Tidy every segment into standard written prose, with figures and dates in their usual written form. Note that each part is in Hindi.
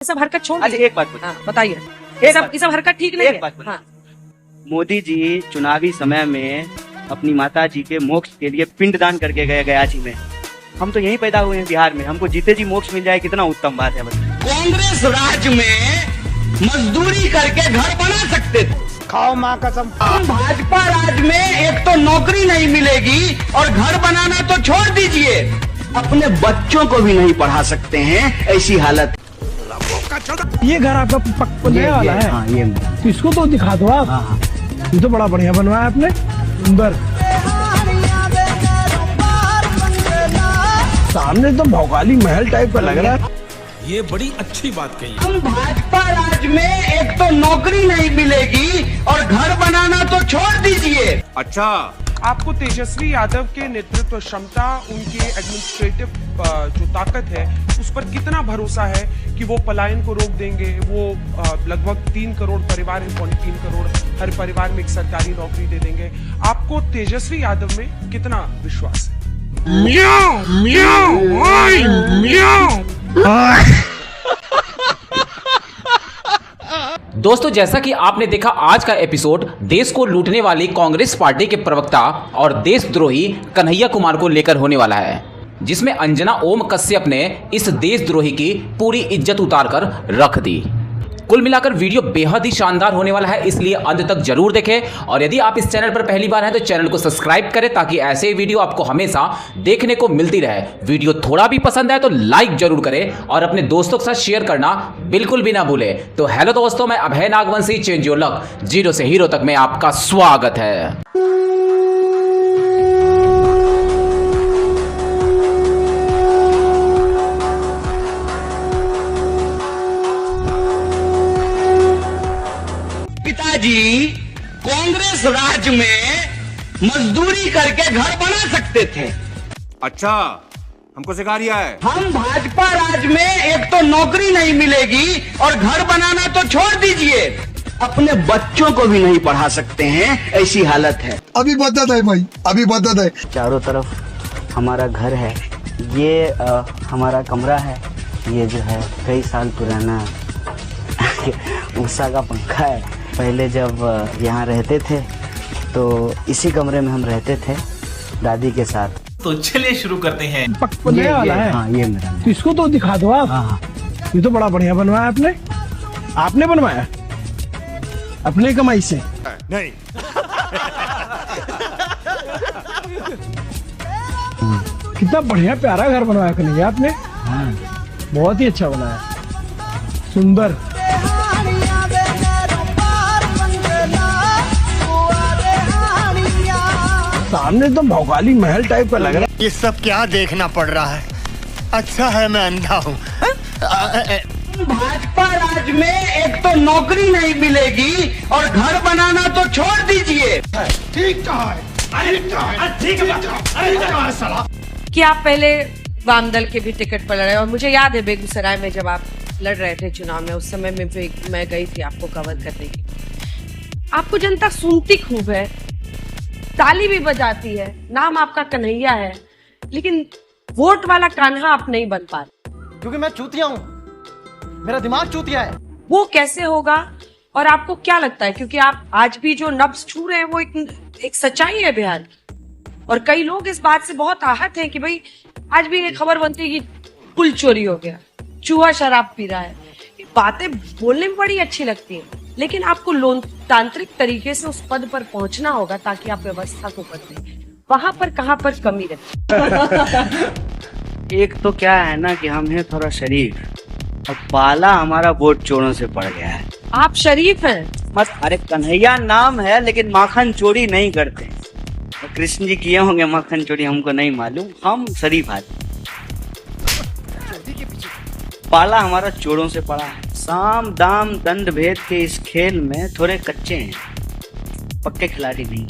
सब हरकत छोड़ अच्छा दीजिए। एक बात बोलिए। हाँ, बताइए। एक बात- ये सब हरकत ठीक नहीं एक है। बात बोलिए। हाँ। मोदी जी चुनावी समय में अपनी माता जी के मोक्ष के लिए पिंडदान करके गए गया जी में। हम तो यहीं पैदा हुए हैं बिहार में, हमको जीते जी मोक्ष मिल जाए कितना उत्तम बात है। बस कांग्रेस राज में मजदूरी करके घर बना सकते थे। खाओ माँ कसम। हम भाजपा राज में एक तो नौकरी नहीं मिलेगी और घर बनाना तो छोड़ दीजिए, अपने बच्चों को भी नहीं पढ़ा सकते हैं, ऐसी हालत। ये घर आपका पकने वाला है। हाँ ये तो इसको तो दिखा दो आप। हाँ हाँ ये तो बड़ा बढ़िया बनवाया आपने, सुंदर। सामने तो भौकाली महल टाइप का लग रहा है। ये बड़ी अच्छी बात कही। हम भाजपा राज में एक तो नौकरी नहीं मिलेगी और घर बनाना तो छोड़ दीजिए। अच्छा, आपको तेजस्वी यादव के नेतृत्व क्षमता, उनके एडमिनिस्ट्रेटिव जो ताकत है, उस पर कितना भरोसा है कि वो पलायन को रोक देंगे? वो लगभग 3 करोड़ परिवार हैं, 3 करोड़ हर परिवार में एक सरकारी नौकरी दे देंगे। आपको तेजस्वी यादव में कितना विश्वास है? दोस्तों, जैसा कि आपने देखा आज का एपिसोड देश को लूटने वाली कांग्रेस पार्टी के प्रवक्ता और देशद्रोही कन्हैया कुमार को लेकर होने वाला है, जिसमें अंजना ओम कश्यप ने इस देशद्रोही की पूरी इज्जत उतारकर रख दी। कुल मिलाकर वीडियो बेहद ही शानदार होने वाला है, इसलिए अंत तक जरूर देखें। और यदि आप इस चैनल पर पहली बार हैं तो चैनल को सब्सक्राइब करें ताकि ऐसे ही वीडियो आपको हमेशा देखने को मिलती रहे। वीडियो थोड़ा भी पसंद आए तो लाइक जरूर करें और अपने दोस्तों के साथ शेयर करना बिल्कुल भी ना भूलें। तो हेलो दोस्तों, मैं Abhay Nagvanshi, change your luck, zero से हीरो तक में आपका स्वागत है। पिताजी कांग्रेस राज में मजदूरी करके घर बना सकते थे। अच्छा, हमको सिखा रिया है। हम भाजपा राज में एक तो नौकरी नहीं मिलेगी और घर बनाना तो छोड़ दीजिए, अपने बच्चों को भी नहीं पढ़ा सकते हैं, ऐसी हालत है। अभी बदत है भाई, अभी बदत है। चारों तरफ हमारा घर है, ये हमारा कमरा है, ये जो है कई साल पुराना उषा का पंखा है। पहले जब यहाँ रहते थे तो इसी कमरे में हम रहते थे दादी के साथ। तो चलिए शुरू करते हैं। पकने वाला है। हाँ ये मेरा तो इसको तो दिखा दो आप। हाँ हाँ ये तो बड़ा बढ़िया बनवाया आपने। आपने बनवाया अपने कमाई से? नहीं। कितना बढ़िया प्यारा घर बनवाया कन्हैया आपने। हाँ बहुत ही अच्छा बनाया, सुंदर। सामने तो भौकाली महल टाइप का लग रहा है। ये सब क्या देखना पड़ रहा है? अच्छा है मैं अंधा हूँ। भाजपा राज में एक तो नौकरी नहीं मिलेगी और घर बनाना तो छोड़ दीजिए। कि आप पहले वाम दल के भी टिकट पर लड़े, और मुझे याद है बेगूसराय में जब आप लड़ रहे थे चुनाव में, उस समय में मैं गई थी आपको कवर करने की। आपको जनता सुनती खूब है, ताली भी बजाती है, नाम आपका कन्हैया है, लेकिन वोट वाला कान्हा आप नहीं बन पा रहे। क्योंकि मैं चूतिया हूँ, मेरा दिमाग चूतिया है। वो कैसे होगा और आपको क्या लगता है? क्योंकि आप आज भी जो नब्ज छू रहे हैं वो एक सच्चाई है बिहार की, और कई लोग इस बात से बहुत आहत हैं कि भाई आज भी ये खबर बनती है कि पुल चोरी हो गया, चूहा शराब पी रहा है। ये बातें बोलने में बड़ी अच्छी लगती है, लेकिन आपको लोकतांत्रिक तरीके से उस पद पर पहुंचना होगा ताकि आप व्यवस्था को बदलें। वहां पर कहां पर कमी रहे? एक तो क्या है ना कि हम हैं थोड़ा शरीफ, और पाला हमारा वोट चोरों से पड़ गया है। आप शरीफ हैं मत, अरे कन्हैया नाम है लेकिन माखन चोरी नहीं करते। तो कृष्ण जी किए होंगे माखन चोरी, हमको नहीं मालूम, हम शरीफ आदमी। पाला हमारा चोरों से पड़ा है। साम दाम दंड भेद के इस खेल में थोड़े कच्चे हैं, पक्के खिलाड़ी नहीं,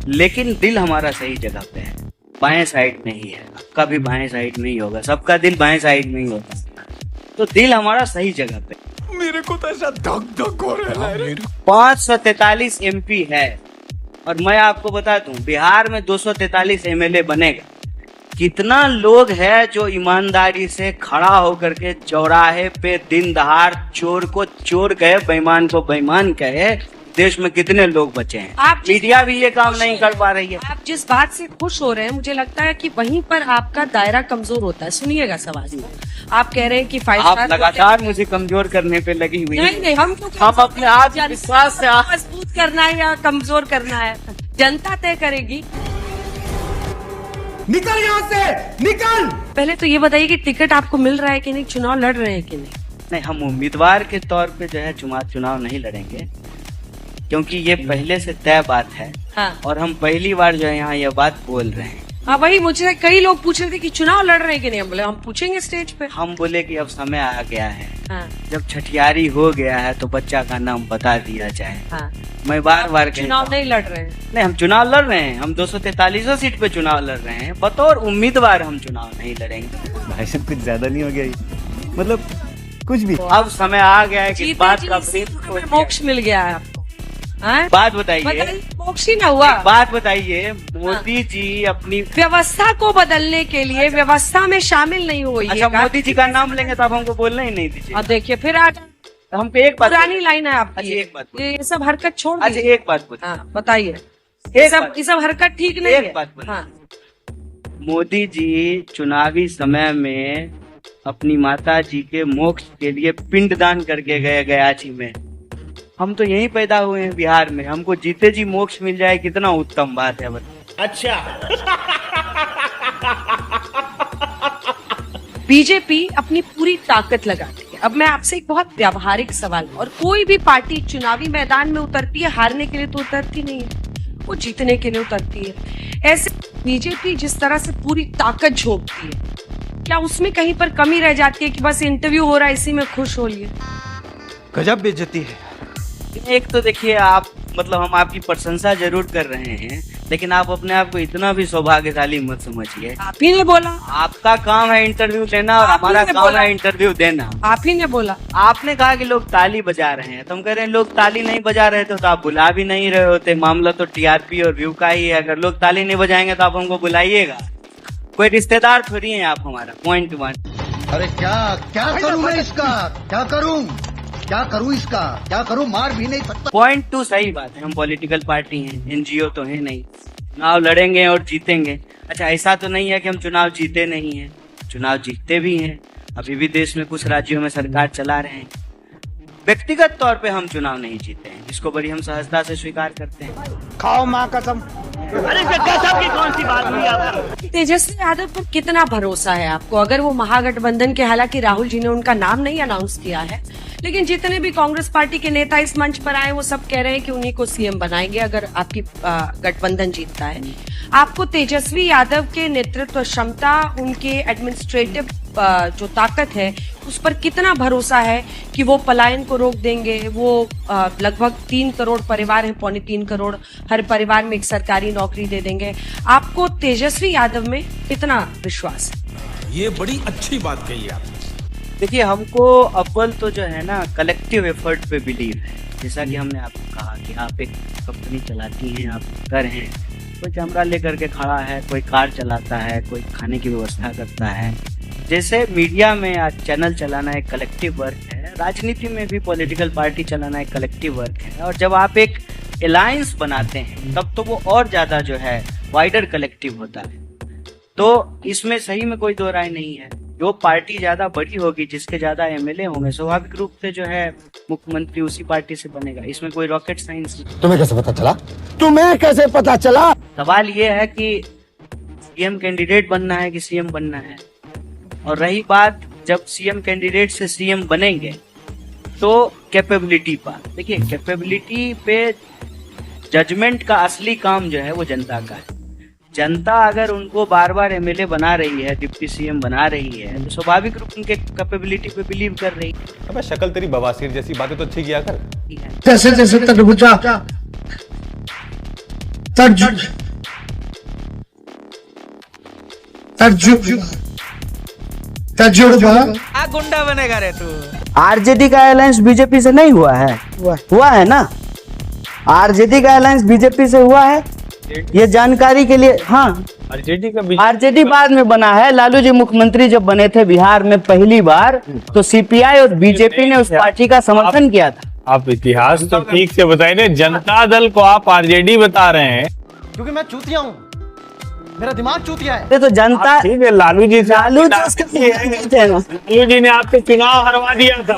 लेकिन दिल हमारा सही जगह पे है, बाएं साइड में ही है। आपका भी बाएं साइड में ही होगा, सबका दिल बाएं साइड में ही होता है, तो दिल हमारा सही जगह पे। मेरे को तो ऐसा धक धक हो रहा है। 543 MP है, और मैं आपको बता दूं बिहार में 243 MLA बनेगा। कितना लोग है जो ईमानदारी से खड़ा होकर के चौराहे पे दिन दहाड़ चोर को चोर कहे, बेईमान को बेईमान कहे। देश में कितने लोग बचे हैं। आप जिस- मीडिया भी ये काम नहीं कर पा रही है। आप जिस बात से खुश हो रहे हैं, मुझे लगता है कि वहीं पर आपका दायरा कमजोर होता है। सुनिएगा सवाल, आप कह रहे हैं कि 5 आप स्टार लगातार मुझे कमजोर करने पे लगी हुई नहीं है। नहीं, हम हम अपने आत्मविश्वास से मजबूत करना है या कमजोर करना है, जनता तय करेगी। निकल यहाँ से, निकल। पहले तो ये बताइए कि टिकट आपको मिल रहा है कि नहीं, चुनाव लड़ रहे हैं कि नहीं? नहीं, हम उम्मीदवार के तौर पे जो है चुनाव नहीं लड़ेंगे, क्योंकि ये पहले से तय बात है। हाँ और हम पहली बार जो है यहाँ ये बात बोल रहे हैं। हाँ, वही मुझे कई लोग पूछ रहे थे कि चुनाव लड़ रहे हैं कि नहीं। हम बोले हम पूछेंगे स्टेज पे। हम बोले कि अब समय आ गया है, हाँ जब छठियारी हो गया है तो बच्चा का नाम बता दिया जाए। हाँ, मैं बार बार चुनाव नहीं लड़ रहे हैं। नहीं, हम चुनाव लड़ रहे हैं। हम 243 सीट पे चुनाव लड़ रहे हैं। बतौर उम्मीदवार हम चुनाव नहीं लड़ेंगे। भाई साहब कुछ ज्यादा नहीं हो गया ये? मतलब कुछ भी। अब समय आ गया है कि इस जीते बात जी का इसी प्रेम में मोक्ष मिल गया है आपको। हाँ? बात बताइए, बताइए, मोक्ष ही ना हुआ। एक बात बताइए, मोदी जी अपनी व्यवस्था को बदलने के लिए व्यवस्था में शामिल नहीं हुई। अच्छा, मोदी जी का नाम लेंगे तो आप हमको बोलना ही नहीं दीजिए। अब देखिए फिर आ हमको एक बात पुरानी लाइन है आपकी। अच्छा, एक बात ये सब हरकत छोड़ अच्छा, दीजिए। एक बात बोलिए। हाँ बताइए, एक बात- ये सब हरकत ठीक नहीं एक है। बात बोलिए। हाँ मोदी जी चुनावी समय में अपनी माता जी के मोक्ष के लिए पिंडदान करके गए गयाची में। हम तो यहीं पैदा हुए हैं बिहार में, हमको जीते जी मोक्ष मिल जाए, कितना उत्तम बात है। अच्छा, बीजेपी अपनी पूरी ताकत लगाती है। अब मैं आपसे एक बहुत व्यावहारिक सवाल, और कोई भी पार्टी चुनावी मैदान में उतरती है हारने के लिए तो उतरती नहीं है, वो जीतने के लिए उतरती है। ऐसे बीजेपी जिस तरह से पूरी ताकत झोंकती है, क्या उसमें कहीं पर कमी रह जाती है कि बस इंटरव्यू हो रहा है इसी में खुश हो लिए? गजब बेइज्जती है। एक तो देखिए, आप मतलब हम आपकी प्रशंसा जरूर कर रहे हैं, लेकिन आप अपने आप को इतना भी सौभाग्यशाली मत समझिए। आप ही ने बोला, आपका काम है इंटरव्यू लेना और आप ही हमारा ने काम बोला। है इंटरव्यू देना। आप ही ने बोला। आपने कहा कि लोग ताली बजा रहे हैं, तो हम कह रहे हैं लोग ताली नहीं बजा रहे थे तो आप बुला भी नहीं रहे होते। मामला तो टीआरपी और व्यू का ही है। अगर लोग ताली नहीं बजाएंगे तो आप हमको बुलाइएगा। कोई रिश्तेदार थोड़ी है आप हमारा। पॉइंट 1। अरे क्या क्या करूं मैं इसका, क्या करूं इसका, क्या करूं, मार भी नहीं सकता। पॉइंट 2 सही बात है, हम पॉलिटिकल पार्टी हैं, एनजीओ तो है नहीं। चुनाव लड़ेंगे और जीतेंगे। अच्छा, ऐसा तो नहीं है कि हम चुनाव जीते नहीं हैं, चुनाव जीतते भी हैं। अभी भी देश में कुछ राज्यों में सरकार चला रहे हैं। व्यक्तिगत तौर पे हम चुनाव नहीं जीते हैं, इसको बड़ी हम सहजता से स्वीकार करते हैं। खाओ माँ कसम। तेजस्वी यादव पर कितना भरोसा है आपको? अगर वो महागठबंधन के, हालांकि राहुल जी ने उनका नाम नहीं अनाउंस किया है, लेकिन जितने भी कांग्रेस पार्टी के नेता इस मंच पर आए वो सब कह रहे हैं कि उन्हीं को सीएम बनाएंगे अगर आपकी गठबंधन जीतता है। आपको तेजस्वी यादव के नेतृत्व क्षमता, उनके एडमिनिस्ट्रेटिव जो ताकत है, उस पर कितना भरोसा है कि वो पलायन को रोक देंगे? वो लगभग 3 करोड़ परिवार हैं, 3.25 करोड़, हर परिवार में एक सरकारी नौकरी दे देंगे। आपको तेजस्वी यादव में कितना विश्वास है? ये बड़ी अच्छी बात कही आप। देखिए, हमको अव्वल तो जो है ना कलेक्टिव एफर्ट पे बिलीव है। जैसा कि हमने आपको कहा कि आप एक कंपनी चलाती हैं, आप कर हैं, कोई कैमरा लेकर के खड़ा है, कोई कार चलाता है, कोई खाने की व्यवस्था करता है। जैसे मीडिया में आज चैनल चलाना एक कलेक्टिव वर्क है, राजनीति में भी पॉलिटिकल पार्टी चलाना एक कलेक्टिव वर्क है। और जब आप एक अलायंस बनाते हैं तब तो वो और ज्यादा जो है वाइडर कलेक्टिव होता है। तो इसमें सही में कोई दो राय नहीं है। जो पार्टी ज्यादा बड़ी होगी, जिसके ज्यादा एमएलए होंगे, स्वाभाविक रूप से जो है मुख्यमंत्री उसी पार्टी से बनेगा। इसमें कोई रॉकेट साइंस नहीं। तुम्हें कैसे पता चला? सवाल ये है कि सीएम कैंडिडेट बनना है कि सीएम बनना है। और रही बात, जब सीएम कैंडिडेट से सीएम बनेंगे तो कैपेबिलिटी पर, देखिए कैपेबिलिटी पे जजमेंट का असली काम जो है वो जनता का है। जनता अगर उनको बार बार एमएलए बना रही है, डिप्टी सीएम बना रही है, तो स्वाभाविक रूप उनके कैपेबिलिटी पे बिलीव कर रही है। अबे शक्ल तेरी बवासीर जैसी, बातें तो अच्छी किया कर। जैसे जैसे तरबूजा गुंडा बनेगा रे तू। आरजेडी का अलायंस बीजेपी से नहीं हुआ है? हुआ है ना। आरजेडी का अलायंस बीजेपी से हुआ है, ये जानकारी के लिए। हाँ, आरजेडी बाद में बना है। लालू जी मुख्यमंत्री जब बने थे बिहार में पहली बार, तो सीपीआई और बीजेपी ने उस पार्टी का समर्थन किया था। आप इतिहास तो ठीक से बताइए, जनता दल को आप आरजेडी बता रहे हैं। क्योंकि मैं चूतिया हूँ, मेरा दिमाग चूतिया है। ये तो जनता, ठीक है, लालू जी ने आपके चुनाव हरवा दिया था।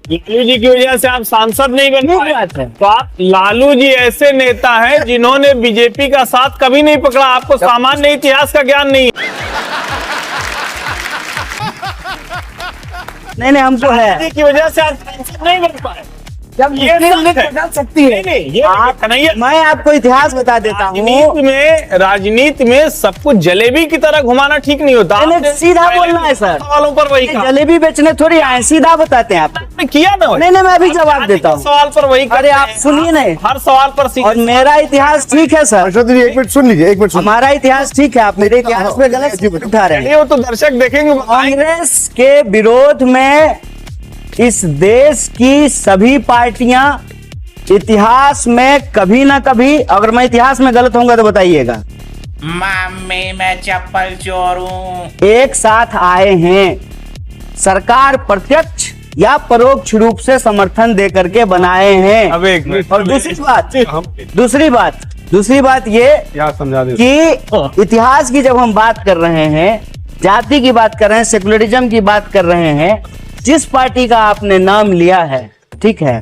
लालू जी की वजह से आप सांसद नहीं बन पाए। तो आप लालू जी ऐसे नेता हैं जिन्होंने बीजेपी का साथ कभी नहीं पकड़ा। आपको सामान्य इतिहास का ज्ञान नहीं है। नहीं हमको है की वजह से आप सांसद नहीं बन पाए। जब ये बदल सकती है। मैं आपको इतिहास बता देता हूँ। राजनीति में सब कुछ जलेबी की तरह घुमाना ठीक नहीं होता। सीधा बोलना है सर, सवालों पर वही जलेबी बेचने थोड़ी आए, सीधा बताते हैं आपको। किया ना? नहीं मैं अभी जवाब देता हूँ। सवाल पर वही। अरे आप सुनिए नहीं, हर सवाल पर और मेरा इतिहास ठीक है सर। एक मिनट सुन लीजिए, एक मिनट। हमारा इतिहास ठीक है, आप मेरे इतिहास में गलत उठा रहे हैं। वो तो दर्शक देखेंगे। कांग्रेस के विरोध में इस देश की सभी पार्टियां इतिहास में कभी ना कभी, अगर मैं इतिहास में गलत होऊंगा तो बताइएगा, मम्मी मैं चप्पल चोर हूँ, एक साथ आए हैं। सरकार प्रत्यक्ष या परोक्ष रूप से समर्थन दे करके बनाए हैं। अब एक मिनट। और दूसरी बात ये कि इतिहास की जब हम बात कर रहे हैं, जाति की बात कर रहे हैं, सेकुलरिज्म की बात कर रहे हैं, जिस पार्टी का आपने नाम लिया है, ठीक है,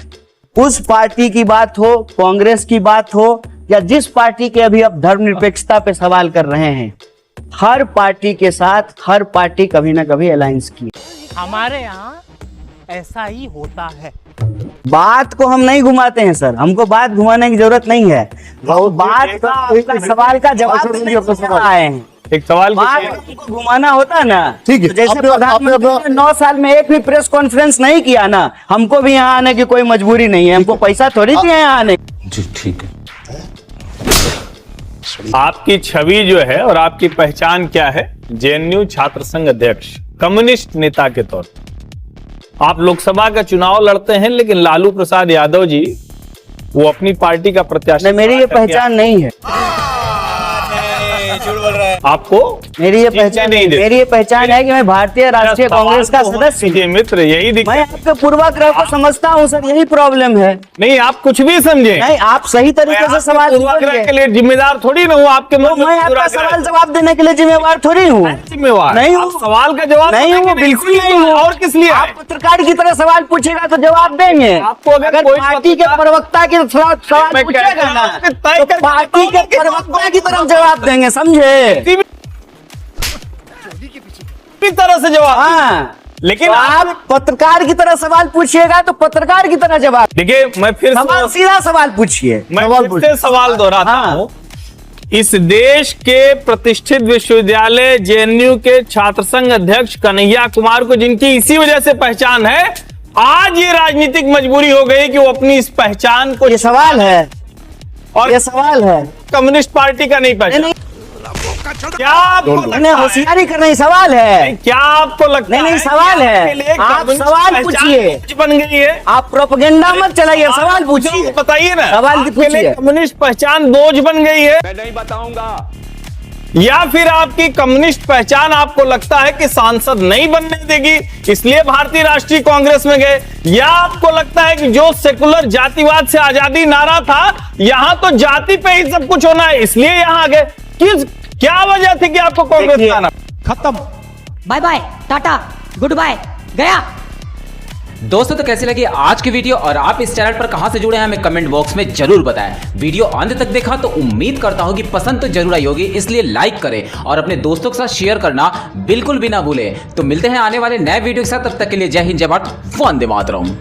उस पार्टी की बात हो, कांग्रेस की बात हो, या जिस पार्टी के अभी आप धर्मनिरपेक्षता पे सवाल कर रहे हैं, हर पार्टी के साथ हर पार्टी कभी ना कभी अलायंस की। हमारे यहाँ ऐसा ही होता है। बात को हम नहीं घुमाते हैं सर, हमको बात घुमाने की जरूरत नहीं है। बात का सवाल का जवाब आए हैं। एक सवाल घुमाना होता ना, ठीक है। तो जैसे प्रधानमंत्री 9 साल में एक भी प्रेस कॉन्फ्रेंस नहीं किया ना, हमको भी यहाँ आने की कोई मजबूरी नहीं है। हमको पैसा थोड़ी दिया यहाँ आने। जी ठीक है। आपकी छवि जो है और आपकी पहचान क्या है? जेएनयू छात्र संघ अध्यक्ष, कम्युनिस्ट नेता के तौर पर आप लोकसभा का चुनाव लड़ते हैं, लेकिन लालू प्रसाद यादव जी वो अपनी पार्टी का प्रत्याशी। मेरी ये पहचान नहीं है। आपको मेरी ये पहचान नहीं, मेरी ये पहचान है कि मैं भारतीय राष्ट्रीय कांग्रेस का सदस्य। मित्र यही मैं आपके पूर्वाग्रह को समझता हूँ सर, यही प्रॉब्लम है। नहीं, आप कुछ भी समझे नहीं, आप सही तरीके से सवाल के लिए जिम्मेदार थोड़ी ना हूँ। आपके मैं आपका सवाल जवाब देने के लिए जिम्मेवार थोड़ी हूँ। जिम्मेवार नहीं हूँ, सवाल का जवाब नहीं हूँ, बिल्कुल नहीं हूँ। और किस लिए? आप पत्रकार की तरह सवाल पूछेगा तो जवाब देंगे। आपको अगर पार्टी के प्रवक्ता की सवाल पूछेगा ना, तो पार्टी के प्रवक्ता की तरफ जवाब देंगे, समझे? तरह से जवाब। हाँ, लेकिन आप पत्रकार की तरह सवाल पूछिएगा तो पत्रकार की तरह जवाब। देखिए, मैं फिर सीधा सवाल पूछिए। मैं फिर से सवाल दोहराता हूं। इस देश के प्रतिष्ठित विश्वविद्यालय जेएनयू के छात्र संघ अध्यक्ष कन्हैया कुमार को, जिनकी इसी वजह से पहचान है, आज ये राजनीतिक मजबूरी हो गई कि वो अपनी इस पहचान को। ये सवाल है, और ये सवाल है, कम्युनिस्ट पार्टी का नहीं पहचान। क्या आपको होशियारी करना ही सवाल है? क्या आपको लगता है? नहीं सवाल है। आप सवाल पूछिए। बन गई है। आप प्रोपेगेंडा मत चलाइए, सवाल पूछिए। बताइए ना, सवाल की पूछिए। कम्युनिस्ट पहचान बोझ बन गई है? मैं नहीं बताऊंगा। या फिर आपकी कम्युनिस्ट पहचान आपको लगता है कि सांसद नहीं बनने देगी, इसलिए भारतीय राष्ट्रीय कांग्रेस में गए? या आपको लगता है कि जो सेकुलर जातिवाद से आजादी नारा था, यहां तो जाति पे ही सब कुछ होना है, इसलिए यहां आ गए? क्या वजह थी कि आपको कांग्रेस आना? खत्म, bye bye, tata, good bye, गया। दोस्तों, तो कैसी लगी आज की वीडियो और आप इस चैनल पर कहां से जुड़े हैं हमें कमेंट बॉक्स में जरूर बताएं। वीडियो अंत तक देखा तो उम्मीद करता हूं कि पसंद तो जरूर आई होगी, इसलिए लाइक करें और अपने दोस्तों के साथ शेयर करना बिल्कुल भी ना भूलें। तो मिलते हैं आने वाले नए वीडियो के साथ, तब तक के लिए जय हिंद, जय भारत, वंदे मातरम।